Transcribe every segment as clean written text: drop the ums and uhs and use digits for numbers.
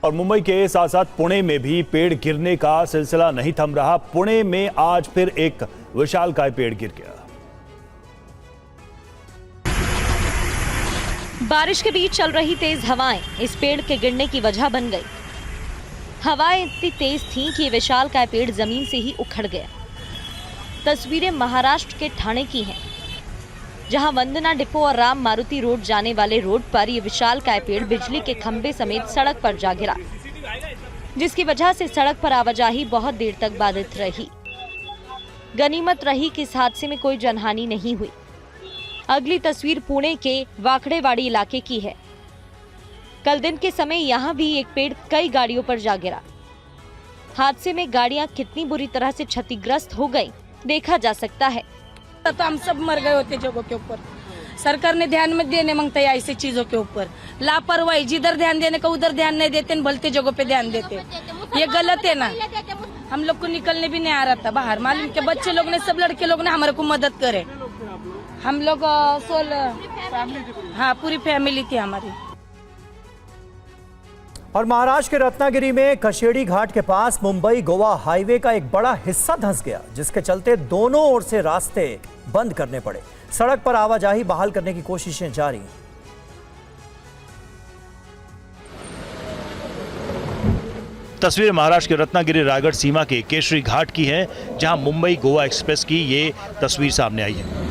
और मुंबई के साथ साथ पुणे में भी पेड़ गिरने का सिलसिला नहीं थम रहा। पुणे में आज फिर एक विशालकाय पेड़ गिर गया। बारिश के बीच चल रही तेज हवाएं इस पेड़ के गिरने की वजह बन गई। हवाएं इतनी तेज थीं कि विशालकाय पेड़ जमीन से ही उखड़ गया। तस्वीरें महाराष्ट्र के ठाणे की हैं, जहां वंदना डिपो और राम मारुति रोड जाने वाले रोड पर यह विशालकाय पेड़ बिजली के खंभे समेत सड़क पर जा गिरा, जिसकी वजह से सड़क पर आवाजाही बहुत देर तक बाधित रही। गनीमत रही कि इस हादसे में कोई जनहानि नहीं हुई। अगली तस्वीर पुणे के वाकड़ेवाड़ी इलाके की है। कल दिन के समय यहाँ भी एक पेड़ कई गाड़ियों पर जा गिरा। हादसे में गाड़ियां कितनी बुरी तरह से क्षतिग्रस्त हो गई देखा जा सकता है। तो हम सब मर गए होते जगहों के ऊपर। सरकार ने ध्यान में देने मांगता है ऐसी चीजों के ऊपर। लापरवाही, जिधर ध्यान देने का उधर ध्यान नहीं देते, भलते जगहों पे ध्यान देते। ये गलत है ना। हम लोग को निकलने भी नहीं आ रहा था बाहर। मालूम के बच्चे लोग ने, सब लड़के लोग ने हमारे को मदद करे। हम लोग हाँ, पूरी फैमिली थी हमारी। और महाराष्ट्र के रत्नागिरी में कशेड़ी घाट के पास मुंबई गोवा हाईवे का एक बड़ा हिस्सा धंस गया, जिसके चलते दोनों ओर से रास्ते बंद करने पड़े। सड़क पर आवाजाही बहाल करने की कोशिशें जारी। तस्वीर महाराष्ट्र के रत्नागिरी रायगढ़ सीमा के केशरी घाट की है, जहां मुंबई गोवा एक्सप्रेस की ये तस्वीर सामने आई है।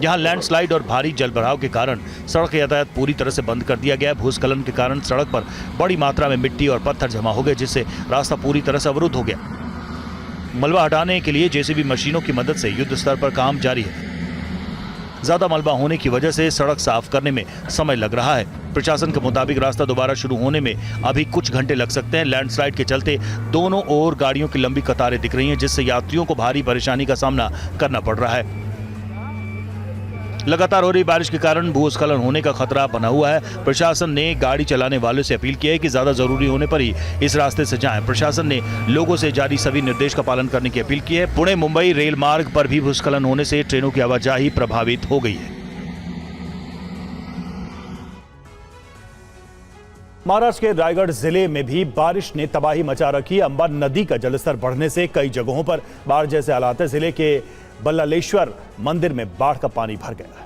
यहां लैंडस्लाइड और भारी जलभराव के कारण सड़क यातायात पूरी तरह से बंद कर दिया गया है। भूस्खलन के कारण सड़क पर बड़ी मात्रा में मिट्टी और पत्थर जमा हो गए, जिससे रास्ता पूरी तरह से अवरुद्ध हो गया। मलबा हटाने के लिए जेसीबी मशीनों की मदद से युद्ध स्तर पर काम जारी है। ज्यादा मलबा होने की वजह से सड़क साफ करने में समय लग रहा है। प्रशासन के मुताबिक रास्ता दोबारा शुरू होने में अभी कुछ घंटे लग सकते हैं। लैंडस्लाइड के चलते दोनों ओर गाड़ियों की लंबी कतारें दिख रही हैं, जिससे यात्रियों को भारी परेशानी का सामना करना पड़ रहा है। लगातार हो रही बारिश के कारण भूस्खलन होने का खतरा बना हुआ है। प्रशासन ने गाड़ी चलाने वालों से अपील की है कि ज्यादा जरूरी होने पर ही इस रास्ते से जाएं। प्रशासन ने लोगों से जारी सभी निर्देश का पालन करने की अपील की है। पुणे मुंबई रेल मार्ग पर भी भूस्खलन होने से ट्रेनों की आवाजाही प्रभावित हो गई है। महाराष्ट्र के रायगढ़ जिले में भी बारिश ने तबाही मचा रखी। अंबा नदी का जलस्तर बढ़ने से कई जगहों पर बाढ़ जैसे हालात है। जिले के बल्लालेश्वर मंदिर में बाढ़ का पानी भर गया है।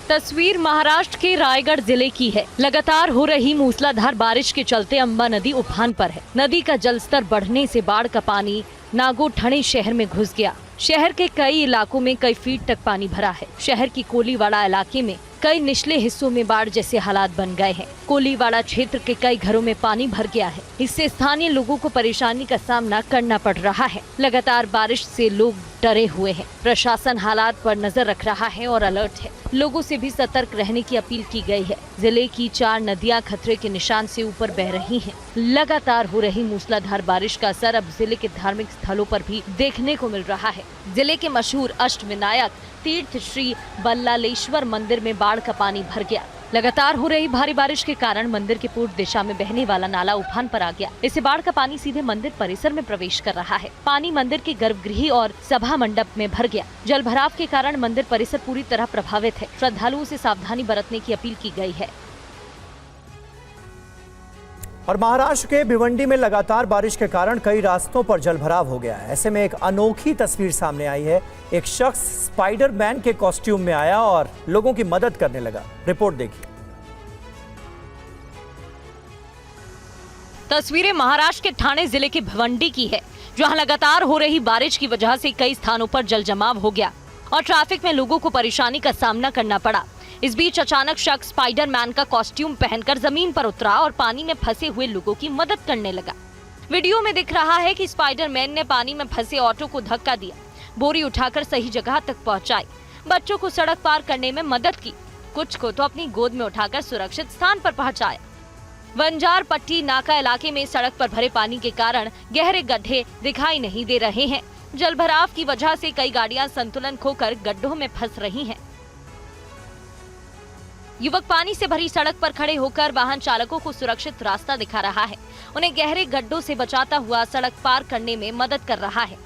तस्वीर महाराष्ट्र के रायगढ़ जिले की है। लगातार हो रही मूसलाधार बारिश के चलते अंबा नदी उफान पर है। नदी का जलस्तर बढ़ने से बाढ़ का पानी नागोठणे शहर में घुस गया। शहर के कई इलाकों में कई फीट तक पानी भरा है। शहर की कोलीवाड़ा इलाके में कई निचले हिस्सों में बाढ़ जैसे हालात बन गए हैं। कोलीवाड़ा क्षेत्र के कई घरों में पानी भर गया है। इससे स्थानीय लोगों को परेशानी का सामना करना पड़ रहा है। लगातार बारिश से लोग डरे हुए हैं। प्रशासन हालात पर नजर रख रहा है और अलर्ट है। लोगों से भी सतर्क रहने की अपील की गई है। जिले की 4 नदियां खतरे के निशान से ऊपर बह रही हैं। लगातार हो रही मूसलाधार बारिश का असर अब जिले के धार्मिक स्थलों पर भी देखने को मिल रहा है। जिले के मशहूर अष्टविनायक तीर्थ श्री बल्लालेश्वर मंदिर में बाढ़ का पानी भर गया। लगातार हो रही भारी बारिश के कारण मंदिर के पूर्व दिशा में बहने वाला नाला उफान पर आ गया। इससे बाढ़ का पानी सीधे मंदिर परिसर में प्रवेश कर रहा है। पानी मंदिर के गर्भगृह और सभा मंडप में भर गया। जल भराव के कारण मंदिर परिसर पूरी तरह प्रभावित है। श्रद्धालुओं से सावधानी बरतने की अपील की गई है। और महाराष्ट्र के भिवंडी में लगातार बारिश के कारण कई रास्तों पर जलभराव हो गया है। ऐसे में एक अनोखी तस्वीर सामने आई है। एक शख्स स्पाइडरमैन के कॉस्ट्यूम में आया और लोगों की मदद करने लगा। रिपोर्ट देखिए। तस्वीरें महाराष्ट्र के ठाणे जिले के भिवंडी की है, जहां लगातार हो रही बारिश की वजह से कई स्थानों पर जल जमाव हो गया और ट्रैफिक में लोगों को परेशानी का सामना करना पड़ा। इस बीच अचानक शख्स स्पाइडरमैन का कॉस्ट्यूम पहनकर जमीन पर उतरा और पानी में फंसे हुए लोगों की मदद करने लगा। वीडियो में दिख रहा है कि स्पाइडरमैन ने पानी में फंसे ऑटो को धक्का दिया, बोरी उठाकर सही जगह तक पहुंचाई, बच्चों को सड़क पार करने में मदद की, कुछ को तो अपनी गोद में उठाकर सुरक्षित स्थान पर पहुंचाया। वंजार पट्टी नाका इलाके में सड़क पर भरे पानी के कारण गहरे गड्ढे दिखाई नहीं दे रहे हैं। जलभराव की वजह से कई गाड़ियां संतुलन खोकर गड्ढों में फंस रही हैं। युवक पानी से भरी सड़क पर खड़े होकर वाहन चालकों को सुरक्षित रास्ता दिखा रहा है। उन्हें गहरे गड्ढों से बचाता हुआ सड़क पार करने में मदद कर रहा है।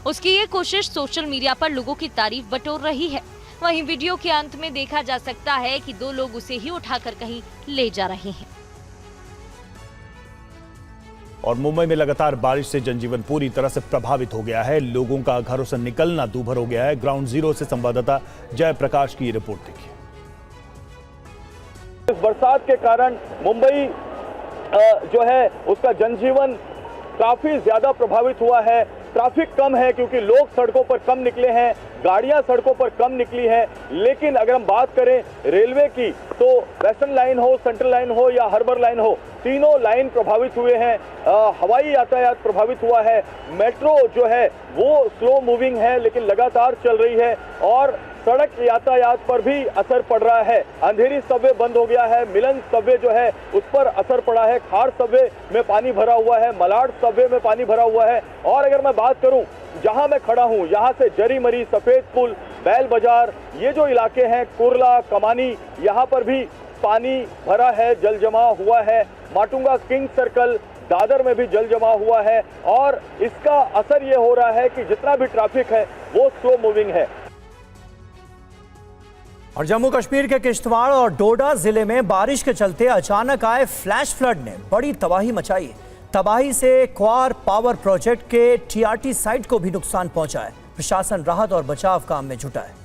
उसकी ये कोशिश सोशल मीडिया पर लोगों की तारीफ बटोर रही है। वहीं वीडियो के अंत में देखा जा सकता है कि 2 लोग उसे ही उठाकर कहीं ले जा रहे हैं। और मुंबई में लगातार बारिश से जनजीवन पूरी तरह से प्रभावित हो गया है। लोगों का घरों से निकलना दूभर हो गया है। ग्राउंड जीरो से संवाददाता जयप्रकाश की रिपोर्ट देखिए। इस बरसात के कारण मुंबई जो है उसका जनजीवन काफी ज्यादा प्रभावित हुआ है। ट्रैफिक कम है क्योंकि लोग सड़कों पर कम निकले हैं, गाड़ियां सड़कों पर कम निकली हैं। लेकिन अगर हम बात करें रेलवे की तो वेस्टर्न लाइन हो, सेंट्रल लाइन हो या हार्बर लाइन हो, तीनों लाइन प्रभावित हुए हैं। हवाई यातायात प्रभावित हुआ है। मेट्रो जो है वो स्लो मूविंग है लेकिन लगातार चल रही है और सड़क यातायात पर भी असर पड़ रहा है। अंधेरी सबवे बंद हो गया है, मिलन सबवे जो है उस पर असर पड़ा है, खार सबवे में पानी भरा हुआ है, मलाड सबवे में पानी भरा हुआ है। और अगर मैं बात करूं जहां मैं खड़ा हूं, यहां से जरीमरी, सफेद पुल, बैल बाजार, ये जो इलाके हैं, कुर्ला, कमानी, यहां पर भी पानी भरा है, जल जमा हुआ है। माटुंगा, किंग सर्कल, दादर में भी जल जमा हुआ है और इसका असर ये हो रहा है कि जितना भी ट्रैफिक है वो स्लो मूविंग है। और जम्मू कश्मीर के किश्तवाड़ और डोडा जिले में बारिश के चलते अचानक आए फ्लैश फ्लड ने बड़ी तबाही मचाई है। तबाही से क्वार पावर प्रोजेक्ट के टीआरटी साइट को भी नुकसान पहुंचा है। प्रशासन राहत और बचाव काम में जुटा है।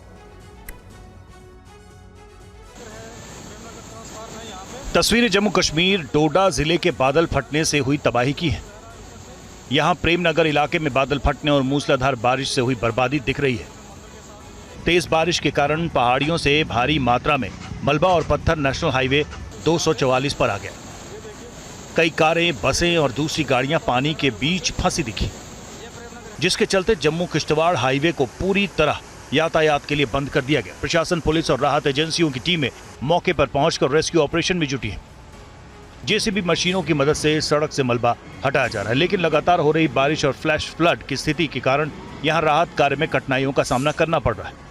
तस्वीरें जम्मू कश्मीर डोडा जिले के बादल फटने से हुई तबाही की है। यहां प्रेमनगर इलाके में बादल फटने और मूसलाधार बारिश से हुई बर्बादी दिख रही है। तेज बारिश के कारण पहाड़ियों से भारी मात्रा में मलबा और पत्थर नेशनल हाईवे 244 पर आ गया। कई कारें, बसें और दूसरी गाड़ियां पानी के बीच फंसी दिखी, जिसके चलते जम्मू किश्तवाड़ हाईवे को पूरी तरह यातायात के लिए बंद कर दिया गया। प्रशासन, पुलिस और राहत एजेंसियों की टीमें मौके पर पहुंचकर रेस्क्यू ऑपरेशन में जुटी है। जेसीबी मशीनों की मदद से सड़क से मलबा हटाया जा रहा है, लेकिन लगातार हो रही बारिश और फ्लैश फ्लड की स्थिति के कारण यहां राहत कार्य में कठिनाइयों का सामना करना पड़ रहा है।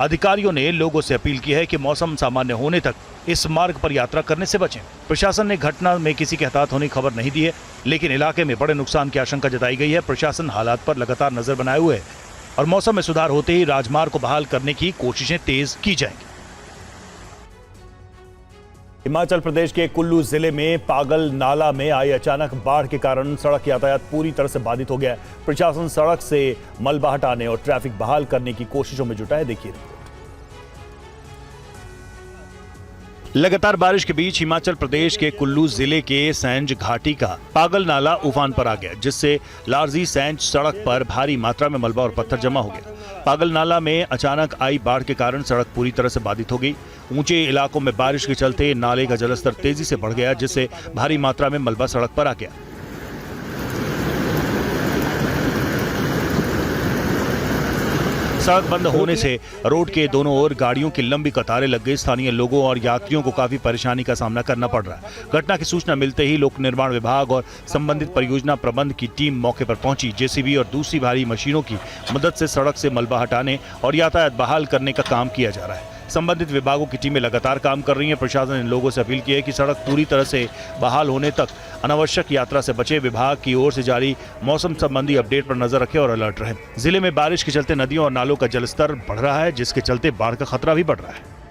अधिकारियों ने लोगों से अपील की है कि मौसम सामान्य होने तक इस मार्ग पर यात्रा करने से बचें। प्रशासन ने घटना में किसी के हताहत होने की खबर नहीं दी है, लेकिन इलाके में बड़े नुकसान की आशंका जताई गई है। प्रशासन हालात पर लगातार नजर बनाए हुए है और मौसम में सुधार होते ही राजमार्ग को बहाल करने की कोशिशें तेज की जाएंगी। हिमाचल प्रदेश के कुल्लू जिले में पागल नाला में आई अचानक बाढ़ के कारण सड़क यातायात पूरी तरह से बाधित हो गया है। प्रशासन सड़क से मलबा हटाने और ट्रैफिक बहाल करने की कोशिशों में जुटा है। देखिए रिपोर्ट। लगातार बारिश के बीच हिमाचल प्रदेश के कुल्लू जिले के सैंज घाटी का पागल नाला उफान पर आ गया, जिससे लारजी सैंज सड़क पर भारी मात्रा में मलबा और पत्थर जमा हो गया। पागल नाला में अचानक आई बाढ़ के कारण सड़क पूरी तरह से बाधित हो गई। ऊंचे इलाकों में बारिश के चलते नाले का जलस्तर तेजी से बढ़ गया, जिससे भारी मात्रा में मलबा सड़क पर आ गया। सड़क बंद होने से रोड के दोनों ओर गाड़ियों की लंबी कतारें लग गई। स्थानीय लोगों और यात्रियों को काफी परेशानी का सामना करना पड़ रहा है। घटना की सूचना मिलते ही लोक निर्माण विभाग और संबंधित परियोजना प्रबंध की टीम मौके पर पहुंची। जेसीबी और दूसरी भारी मशीनों की मदद से सड़क से मलबा हटाने और यातायात बहाल करने का काम किया जा रहा है। संबंधित विभागों की टीमें लगातार काम कर रही हैं। प्रशासन ने लोगों से अपील की है कि सड़क पूरी तरह से बहाल होने तक अनावश्यक यात्रा से बचे। विभाग की ओर से जारी मौसम संबंधी अपडेट पर नजर रखें और अलर्ट रहें। जिले में बारिश के चलते नदियों और नालों का जलस्तर बढ़ रहा है, जिसके चलते बाढ़ का खतरा भी बढ़ रहा है।